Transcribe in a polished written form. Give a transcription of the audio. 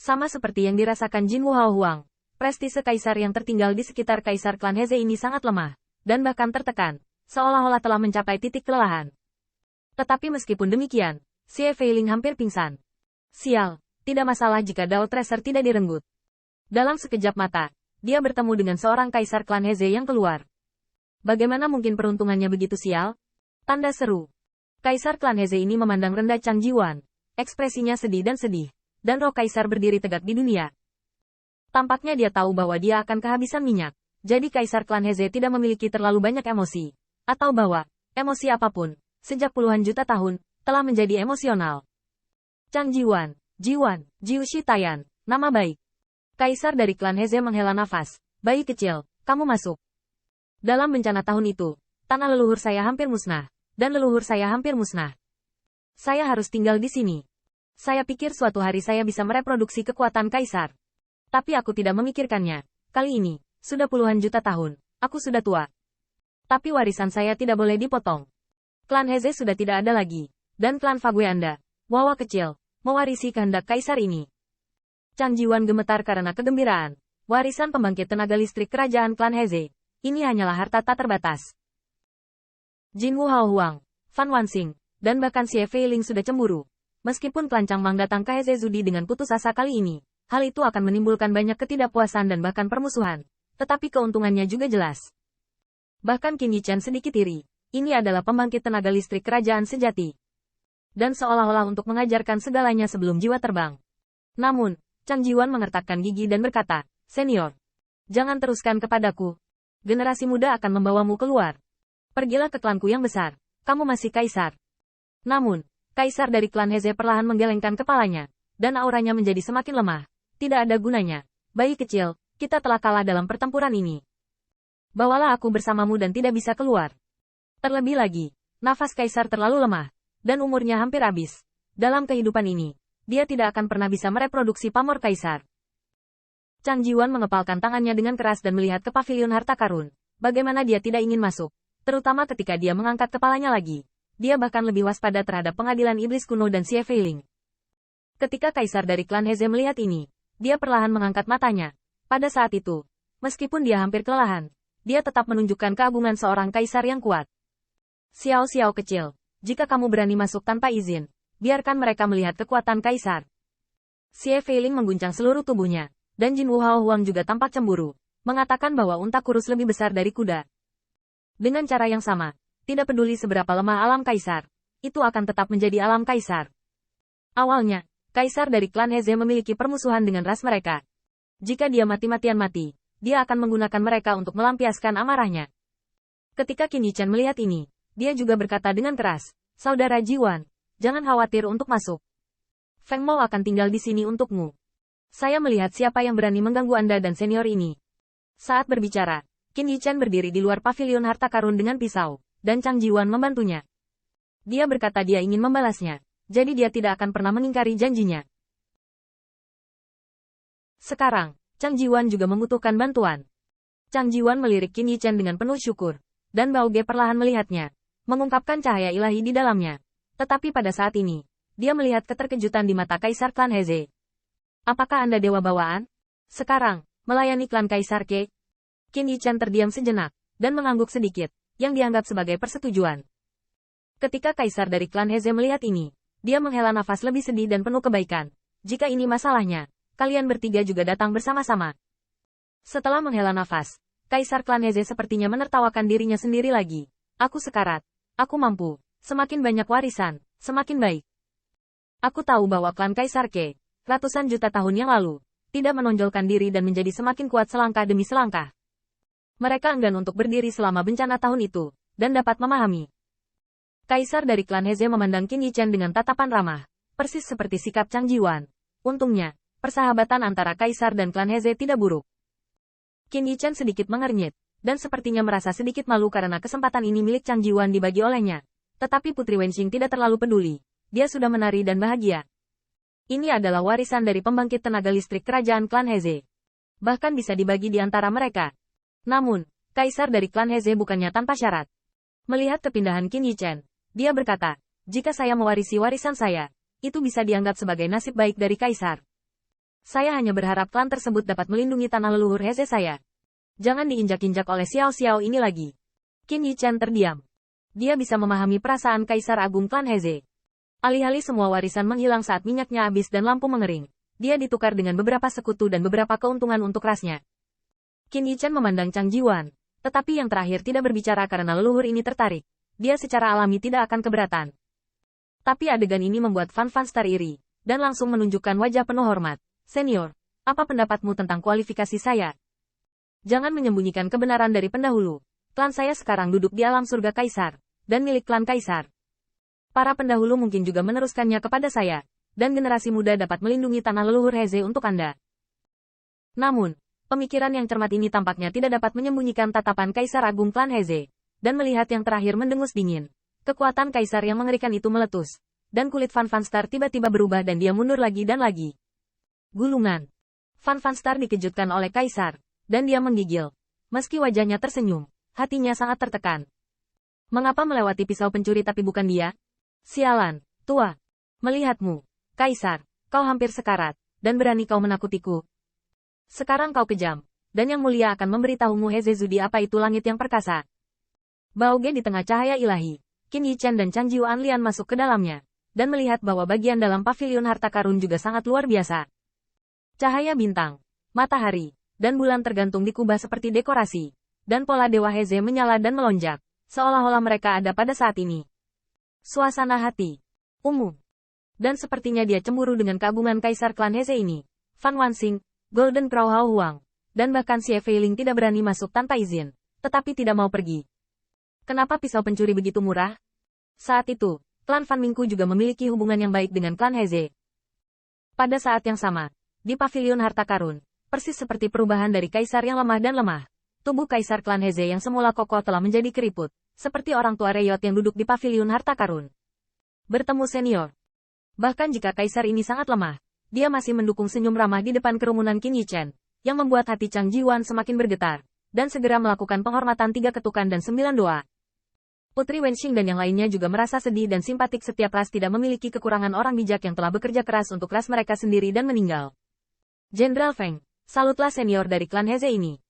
Sama seperti yang dirasakan Jin Wu Huang, prestise kaisar yang tertinggal di sekitar kaisar klan Heze ini sangat lemah, dan bahkan tertekan, seolah-olah telah mencapai titik kelelahan. Tetapi meskipun demikian, Xie Feiling hampir pingsan. Sial, tidak masalah jika Dao Tracer tidak direnggut. Dalam sekejap mata, dia bertemu dengan seorang kaisar klan Heze yang keluar. Bagaimana mungkin peruntungannya begitu sial? Tanda seru. Kaisar klan Heze ini memandang rendah Chang Jiwan. Ekspresinya sedih, dan roh kaisar berdiri tegak di dunia. Tampaknya dia tahu bahwa dia akan kehabisan minyak. Jadi kaisar klan Heze tidak memiliki terlalu banyak emosi. Atau bahwa, emosi apapun, sejak puluhan juta tahun, telah menjadi emosional. Chang Jiwan, Jiu Shi Tayan, nama baik. Kaisar dari klan Heze menghela nafas. Bayi kecil, kamu masuk. Dalam bencana tahun itu, tanah leluhur saya hampir musnah. Dan leluhur saya hampir musnah. Saya harus tinggal di sini. Saya pikir suatu hari saya bisa mereproduksi kekuatan kaisar. Tapi aku tidak memikirkannya. Kali ini, sudah puluhan juta tahun, aku sudah tua. Tapi warisan saya tidak boleh dipotong. Klan Heze sudah tidak ada lagi. Dan klan Fagwe Anda, wawa kecil, mewarisi kehendak kaisar ini. Chang Jiwan gemetar karena kegembiraan. Warisan pembangkit tenaga listrik kerajaan klan Heze. Ini hanyalah harta tak terbatas. Jin Wu Huang, Fan Wanxing, dan bahkan Xie Feiling sudah cemburu. Meskipun klan Changmang datang ke Heze Zudi dengan putus asa kali ini, hal itu akan menimbulkan banyak ketidakpuasan dan bahkan permusuhan. Tetapi keuntungannya juga jelas. Bahkan Qin Yichan sedikit iri. Ini adalah pembangkit tenaga listrik kerajaan sejati. Dan seolah-olah untuk mengajarkan segalanya sebelum jiwa terbang. Namun, Chang Jiwan mengertakkan gigi dan berkata, "Senior, jangan teruskan kepadaku. Generasi muda akan membawamu keluar. Pergilah ke klanku yang besar. Kamu masih kaisar." Namun, kaisar dari klan Heze perlahan menggelengkan kepalanya, dan auranya menjadi semakin lemah. Tidak ada gunanya. Bayi kecil, kita telah kalah dalam pertempuran ini. Bawalah aku bersamamu dan tidak bisa keluar. Terlebih lagi, nafas kaisar terlalu lemah, dan umurnya hampir habis. Dalam kehidupan ini, dia tidak akan pernah bisa mereproduksi pamor kaisar. Chang Jiwan mengepalkan tangannya dengan keras dan melihat ke pavilion harta karun. Bagaimana dia tidak ingin masuk, terutama ketika dia mengangkat kepalanya lagi. Dia bahkan lebih waspada terhadap pengadilan iblis kuno dan Xie Feiling. Ketika kaisar dari klan Heze melihat ini, dia perlahan mengangkat matanya. Pada saat itu, meskipun dia hampir kelelahan, dia tetap menunjukkan keagungan seorang kaisar yang kuat. Xiao kecil, jika kamu berani masuk tanpa izin, biarkan mereka melihat kekuatan kaisar. Xie Feiling mengguncang seluruh tubuhnya, dan Jin Wu Huang juga tampak cemburu, mengatakan bahwa unta kurus lebih besar dari kuda. Dengan cara yang sama, tidak peduli seberapa lemah alam kaisar, itu akan tetap menjadi alam kaisar. Awalnya, kaisar dari klan Heze memiliki permusuhan dengan ras mereka. Jika dia mati-matian mati, dia akan menggunakan mereka untuk melampiaskan amarahnya. Ketika Qin Yichan melihat ini, dia juga berkata dengan keras, "Saudara Jiwan, jangan khawatir untuk masuk. Feng Mao akan tinggal di sini untukmu. Saya melihat siapa yang berani mengganggu Anda dan senior ini." Saat berbicara, Qin Yichan berdiri di luar pavilion harta karun dengan pisau, dan Chang Jiwan membantunya. Dia berkata dia ingin membalasnya, jadi dia tidak akan pernah mengingkari janjinya. Sekarang, Chang Jiwan juga membutuhkan bantuan. Chang Jiwan melirik Qin Yichan dengan penuh syukur, dan Bao Ge perlahan melihatnya, mengungkapkan cahaya ilahi di dalamnya. Tetapi pada saat ini, dia melihat keterkejutan di mata kaisar klan Heze. "Apakah Anda dewa bawaan? Sekarang, melayani klan kaisar Ke?" Qin Yichan terdiam sejenak, dan mengangguk sedikit, yang dianggap sebagai persetujuan. Ketika kaisar dari klan Heze melihat ini, dia menghela nafas lebih sedih dan penuh kebaikan. "Jika ini masalahnya, kalian bertiga juga datang bersama-sama." Setelah menghela nafas, kaisar klan Heze sepertinya menertawakan dirinya sendiri lagi. "Aku sekarat. Aku mampu. Semakin banyak warisan, semakin baik. Aku tahu bahwa klan kaisar Ke, ratusan juta tahun yang lalu, tidak menonjolkan diri dan menjadi semakin kuat selangkah demi selangkah. Mereka enggan untuk berdiri selama bencana tahun itu, dan dapat memahami." Kaisar dari klan Heze memandang Qin Yichan dengan tatapan ramah, persis seperti sikap Chang Jiwan. Untungnya, persahabatan antara kaisar dan klan Heze tidak buruk. Qin Yichan sedikit mengernyit, dan sepertinya merasa sedikit malu karena kesempatan ini milik Chang Jiwan dibagi olehnya. Tetapi Putri Wenxing tidak terlalu peduli, dia sudah menari dan bahagia. Ini adalah warisan dari pembangkit tenaga listrik kerajaan klan Heze. Bahkan bisa dibagi di antara mereka. Namun, kaisar dari klan Heze bukannya tanpa syarat. Melihat kepindahan Qin Yichan, dia berkata, "Jika saya mewarisi warisan saya, itu bisa dianggap sebagai nasib baik dari kaisar." Saya hanya berharap klan tersebut dapat melindungi tanah leluhur Heze saya. Jangan diinjak-injak oleh Xiao Xiao ini lagi. Qin Yichen terdiam. Dia bisa memahami perasaan Kaisar Agung klan Heze. Alih-alih semua warisan menghilang saat minyaknya habis dan lampu mengering, dia ditukar dengan beberapa sekutu dan beberapa keuntungan untuk rasnya. Qin Yichen memandang Chang Jiwan, tetapi yang terakhir tidak berbicara karena leluhur ini tertarik. Dia secara alami tidak akan keberatan. Tapi adegan ini membuat Fan Fan Star iri, dan langsung menunjukkan wajah penuh hormat. Senior, apa pendapatmu tentang kualifikasi saya? Jangan menyembunyikan kebenaran dari pendahulu. Klan saya sekarang duduk di alam surga Kaisar, dan milik klan Kaisar. Para pendahulu mungkin juga meneruskannya kepada saya, dan generasi muda dapat melindungi tanah leluhur Heze untuk Anda. Namun, pemikiran yang cermat ini tampaknya tidak dapat menyembunyikan tatapan Kaisar Agung klan Heze, dan melihat yang terakhir mendengus dingin. Kekuatan Kaisar yang mengerikan itu meletus, dan kulit Fan Fan Star tiba-tiba berubah dan dia mundur lagi dan lagi. Gulungan. Fan Fan Star dikejutkan oleh Kaisar, dan dia menggigil. Meski wajahnya tersenyum, hatinya sangat tertekan. Mengapa melewati pisau pencuri tapi bukan dia? Sialan, tua. Melihatmu, Kaisar, kau hampir sekarat, dan berani kau menakutiku. Sekarang kau kejam, dan yang mulia akan memberitahumu Heze Zudi apa itu langit yang perkasa. Bauge di tengah cahaya ilahi. Qin Yichen dan Chang Jiuan masuk ke dalamnya, dan melihat bahwa bagian dalam pavilion harta karun juga sangat luar biasa. Cahaya bintang, matahari, dan bulan tergantung di kubah seperti dekorasi, dan pola Dewa Heze menyala dan melonjak, seolah-olah mereka ada pada saat ini. Suasana hati, ungu, dan sepertinya dia cemburu dengan keagungan Kaisar klan Heze ini. Fan Wanxing, Golden Crow Hao Huang, dan bahkan Xie Feiling tidak berani masuk tanpa izin, tetapi tidak mau pergi. Kenapa pisau pencuri begitu murah? Saat itu, klan Fan Mingku juga memiliki hubungan yang baik dengan klan Heze. Pada saat yang sama, di pavilion harta karun, persis seperti perubahan dari Kaisar yang lemah dan lemah, tubuh Kaisar klan Heze yang semula kokoh telah menjadi keriput, seperti orang tua Reyot yang duduk di pavilion harta karun. Bertemu senior. Bahkan jika Kaisar ini sangat lemah, dia masih mendukung senyum ramah di depan kerumunan Qin Yichen, yang membuat hati Chang Jiwan semakin bergetar, dan segera melakukan penghormatan 3 ketukan dan 9 doa. Putri Wenxing dan yang lainnya juga merasa sedih dan simpatik setiap ras tidak memiliki kekurangan orang bijak yang telah bekerja keras untuk ras mereka sendiri dan meninggal. Jenderal Feng, salutlah senior dari klan Heze ini.